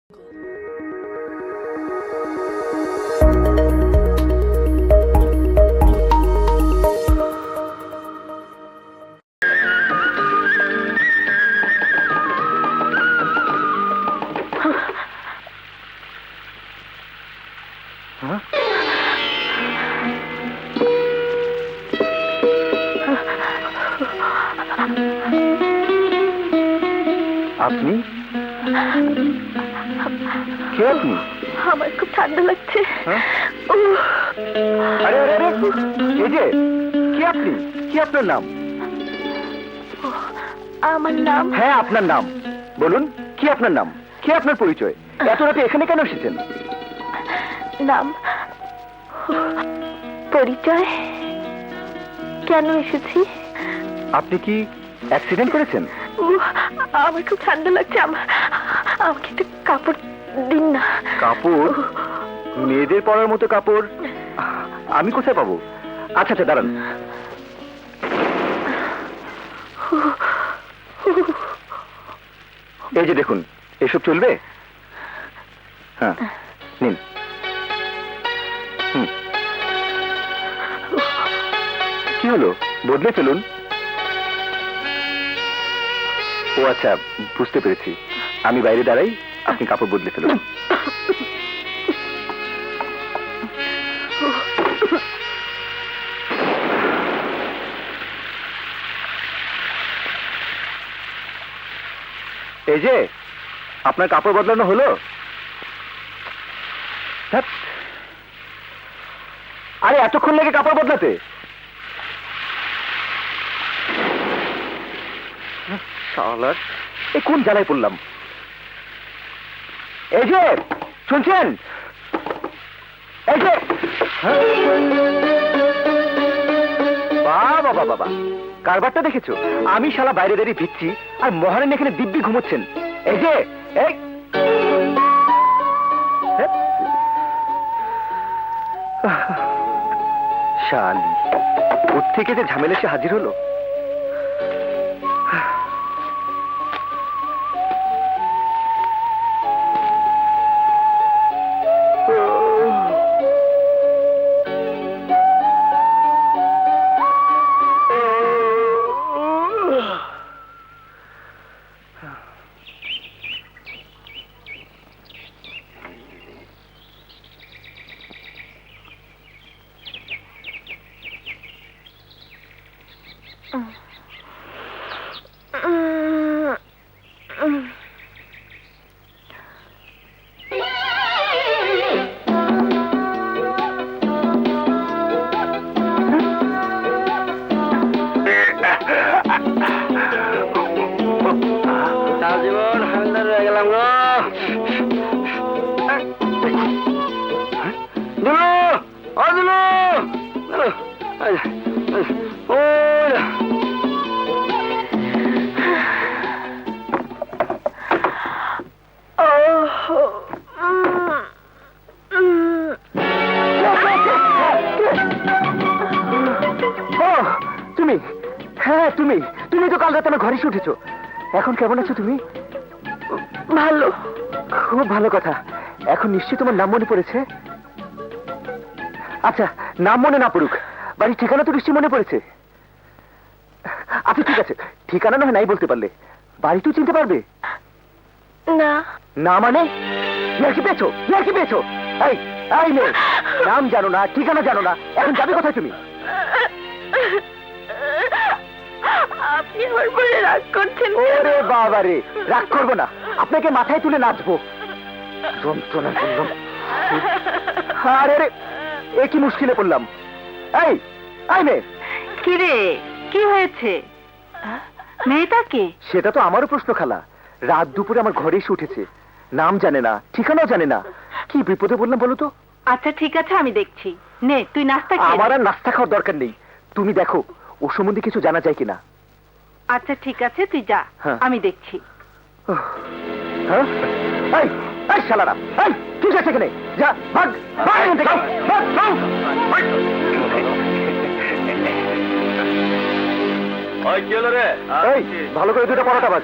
আপনি কে? আপনি? আমার খুব ঠান্ডা লাগছে। আরে আরে আরে, এই যে কি আপনি? কি আপনার নাম? আমার নাম? হ্যাঁ, আপনার নাম বলুন। কি আপনার নাম? কি আপনার পরিচয়? এত রাতে এখানে কেন এসেছেন? নাম, পরিচয়, কেন এসেছি? আপনি কি অ্যাক্সিডেন্ট করেছেন? আমার খুব ঠান্ডা লাগছে, আমাকে একটু কাপড় দিন না। কাপড়? মেয়েদের পরার মতো কাপড় আমি কোথায় পাবো? আচ্ছা আচ্ছা, দাঁড়ান। এই যে দেখুন, এসব চলবে? হ্যাঁ, নিন। কি হলো, বদলে ফেলুন। ও আচ্ছা, বুঝতে পেরেছি। আমি বাইরে দাঁড়াই, আপনি কাপড় বদলে ফেলুন। এই যে আপনার কাপড় বদলানো হলো। ধ্যাৎ। আরে এতক্ষণ লাগে কাপড় বদলাতে? শালার, এ কোন জ্বালায় পড়লাম? এই যে শুনছেন? এই যে, বাবা বাবা বাবা, কারবারটা দেখেছো? আমি শালা বাইরে দাঁড়িয়ে ভিচ্ছি আর মহারানী এখানে দিব্যি ঘুমোচ্ছেন। এই যে, এই শালি, ওর থেকে যে ঝামেলা এসে হাজির হলো। জীবন হালদার হয়ে গেলাম গো। তুমি? হ্যাঁ, তুমি তুমি তো কাল রাতে আমার ঘরে উঠেছো। এখন কেমন আছো তুমি? ভালো। খুব ভালো কথা। এখন নিশ্চয়ই তোমার নাম মনে পড়েছে? আচ্ছা, নাম মনে না পড়ুক, বাড়ির ঠিকানা তো নিশ্চয়ই মনে পড়েছে। আচ্ছা ঠিক আছে, ঠিকানা নয় নাই বলতে পারলে, বাড়ি তো চিনতে পারবে না। না মানে? ইয়ার্কি পেয়েছো? ইয়ার্কি পেয়েছো? এই এই নে, নাম জানো না, ঠিকানা জানো না, এখন যাবে কোথায় তুমি? আপনি আমার বলে রাগ করছেন? ওরে বাবা রে, রাগ করবো না, আপনাকে মাথায় তুলে নাচবো। যন্ত্রণা করলাম। আরে রে, এ কি মুশকিলে পড়লাম। এই এই মেয়ে, কি রে, কি হয়েছে? মেয়েটাকে? সেটা তো আমারও প্রশ্ন খালা। রাত দুপুরে আমার ঘরে এসে উঠেছে, নাম জানে না, ঠিকানাও জানে না। কি বিপদে বললাম বলো তো? আচ্ছা ঠিক আছে, আমি দেখছি। নে তুই নাস্তা খেয়ে আমার আর নাস্তা খাওয়ার দরকার নেই, তুমি দেখো ও সম্বন্ধে কিছু জানা যায় কিনা। আচ্ছা ঠিক আছে, তুই যা, হ্যাঁ। আমি দেখছি। হ্যাঁ? এই এই শালারা, এই ঠিক আছে এখানে যা, ভাগ ভাগ এখান থেকে, ভাগ, ভাগ। ওই কি হলো রে? এই ভালো করে দুটো পরোটা বাজ।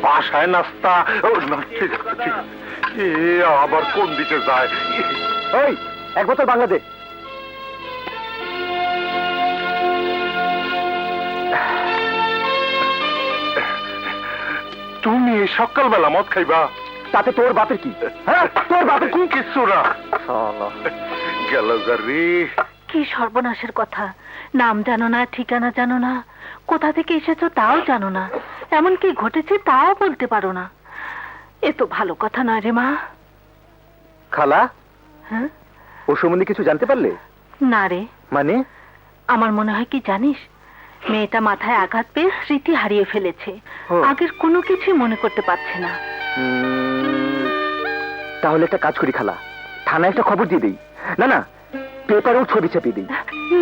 বাসায় নাস্তা ও, না, ঠিক আছে, ঠিক আছে। এ আবার কোন দিকে যায়? এই এক বোতল বাংলা দে। তুমি সকালবেলা মদ খাইবা? তাতে তোর বাপের কি? হ্যাঁ তোর বাপের কি? কিছু না। গেল রে। কি সর্বনাশের কথা! নাম জানো না, ঠিকানা জানো না, কোথা থেকে এসেছো তাও জানো না, এমন কি ঘটেছে তাও বলতে পারো না। এ তো ভালো কথা নয় রে মা। খালা, হ্যাঁ? ও সম্বন্ধে কিছু জানতে পারলে? না রে, মানে? আমার মনে হয় কি জানিস, মেয়েটা মাথায় আঘাত পেয়ে স্মৃতি হারিয়ে ফেলেছে। ও। আগের কোনো কিছু মনে করতে পারছে না। তাহলে একটা কাজ করি খালা, থানায় একটা খবর দিয়ে দিই। না না, পেপারেও ছবি ছাপিয়ে দিই।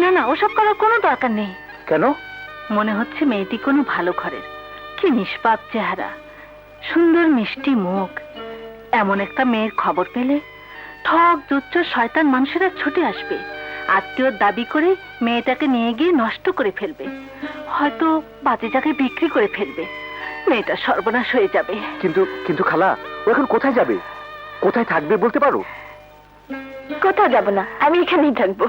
না না, ওসব করার কোনো দরকার নেই। কেন? মনে হচ্ছে মেয়েটি কোনো ভালো ঘরের। কি নিষ্পাপ চেহারা, সুন্দর মিষ্টি মুখ। এমন একটা মেয়ের খবর পেলে ঠক জুচ্চর শয়তান মানুষেরা ছুটে আসবে, আত্মীয়র দাবি করে মেয়েটাকে নিয়ে গিয়ে নষ্ট করে ফেলবে, হয়তো বাজে জায়গায় বিক্রি করে ফেলবে। মেয়েটা সর্বনাশ হয়ে যাবে। কিন্তু কিন্তু খালা, ও এখন কোথায় যাবে, কোথায় থাকবে বলতে পারো? কোথাও যাব না, আমি এখানেই থাকবো।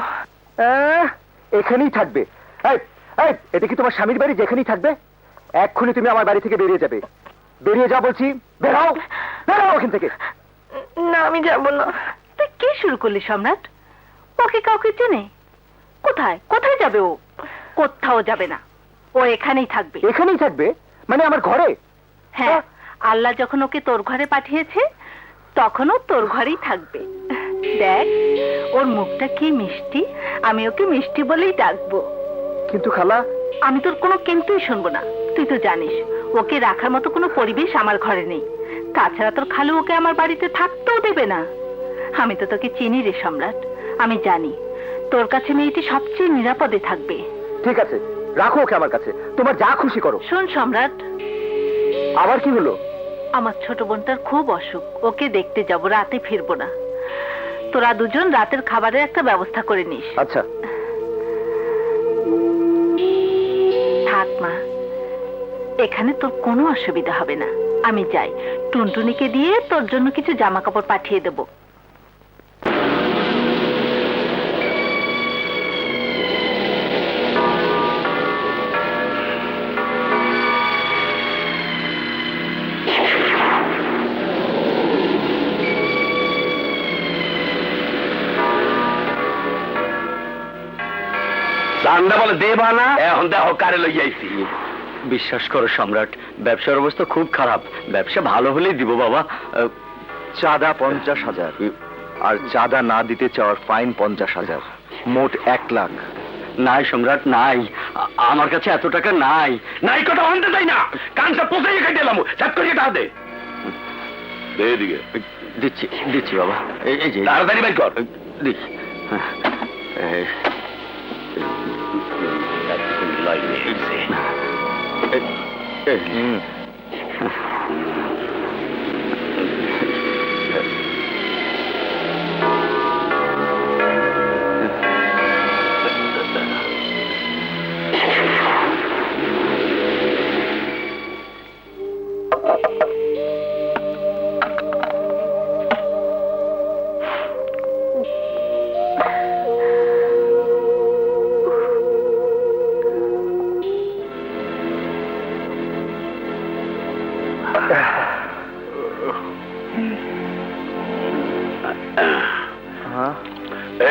এখানেই থাকবে? এই এই, এটা কি তোমার স্বামীর বাড়ি যেখানেই থাকবে? এক্ষুনি তুমি আমার বাড়ি থেকে বেরিয়ে যাবে। বেরিয়ে যাও বলছি, বেরাও বেরাও ওখান থেকে। না, আমি যাব না। তুই কি শুরু করলি সম্রাট? ওকে কাউকে চেনে? কোথায় কোথায় যাবে ও? কোথাও যাবে না, ও এখানেই থাকবে। এখানেই থাকবে মানে আমার ঘরে? হ্যাঁ, আল্লাহ যখন ওকে তোর ঘরে পাঠিয়েছে তখনও তোর ঘরেই থাকবে। দেখ ওর মুখটা কি মিষ্টি, আমি ওকে মিষ্টি বলেই ডাকবো। কিন্তু খালা, আমি তোর কোনো কিন্তুই শুনবো না। তুই তো জানিস ওকে রাখার মতো কোনো পরিবেশ আমার ঘরে নেই। তাছাড়া তোর খালু ওকে আমার বাড়িতে থাকতেও দেবে না। আমি তো তোকে চিনি রে সম্রাট, আমি জানি তোর কাছে মেয়েটি সবচেয়ে নিরাপদে থাকবে। ঠিক আছে, রাখো ওকে আমার কাছে, তোমার যা খুশি করো। শোন সম্রাট, আবার কি হলো? আমার ছোট বোনটার খুব অসুখ, ওকে দেখতে যাব, রাতে ফিরবো না। তোরা দুজন রাতের খাবারের একটা ব্যবস্থা করে নিস। আচ্ছা। থাক মা, এখানে তোর কোনো অসুবিধা হবে না। আমি যাই, টুনটুনিকে দিয়ে তোর জন্য কিছু জামা কাপড় পাঠিয়ে দেব। চান্দা বলে দেবা না, এখন দেখো কারে লই যাইছি। বিশ্বাস করো সম্রাট, ব্যবসার অবস্থা খুব খারাপ। ব্যবসা ভালো হলেই দিব বাবা। চাঁদা 50,000 আর চাঁদা না দিতে চাওয়ার ফাইন 50,000, মোট 1 লাখ। নাই সম্রাট নাই, আমার কাছে এত টাকা নাই। নাই কথা আনতে চাই না, কানটা পোষাই খাই দিলাম। চাপ করিয়ে টাকা দে। দে দিকে। দিচ্ছি দিচ্ছি বাবা, এই যে তাড়াতাড়ি বাইর কর। দিচ্ছি।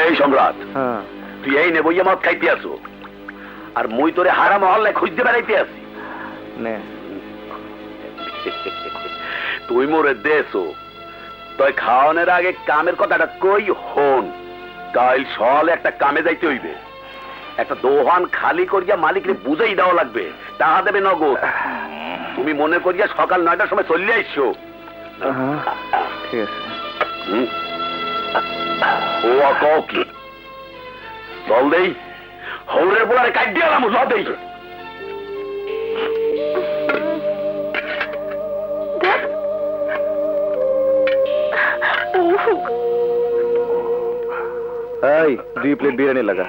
এই সম্রাট, তুই এই নেবইয়া মদ খাইতে আসো, আর মুই তোরে হারা মহল্লায় খুঁজতে বেড়াইতে আসি। তুই মোরে দেছো, তুই খাওয়ানোর আগে কামের কথাটা কই হন। কাল সকালে একটা কামে যাইতে হইবে, একটা দোহান খালি করিয়া মালিকরে বুঝাই দেওয়া লাগবে, টাকা দেবে নগদ। তুমি মনে করিয়া সকাল 9টার সময় চলে আইসো। ঠিক আছে। ও কও কি চল দেই, হৌরের পোলারে কাট দিয়ালাম। ল দেই। এই 2 প্লেট বিরিয়ানি লাগা।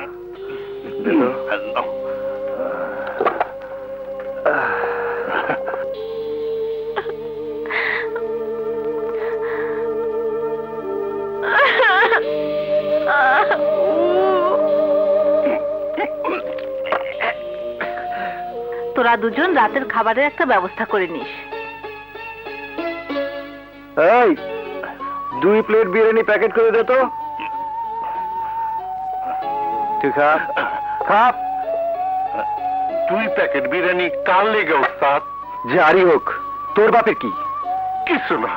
তোরা দুজন রাতের খাবারের একটা ব্যবস্থা করে নিস। এই 2 প্লেট বিরিয়ানি প্যাকেট করে দে তো। তুই খা খা। 2 প্যাকেট বিরিয়ানি কার লেগে ওস্তাদ? যারই হোক, তোর বাপের কি? কিছু না।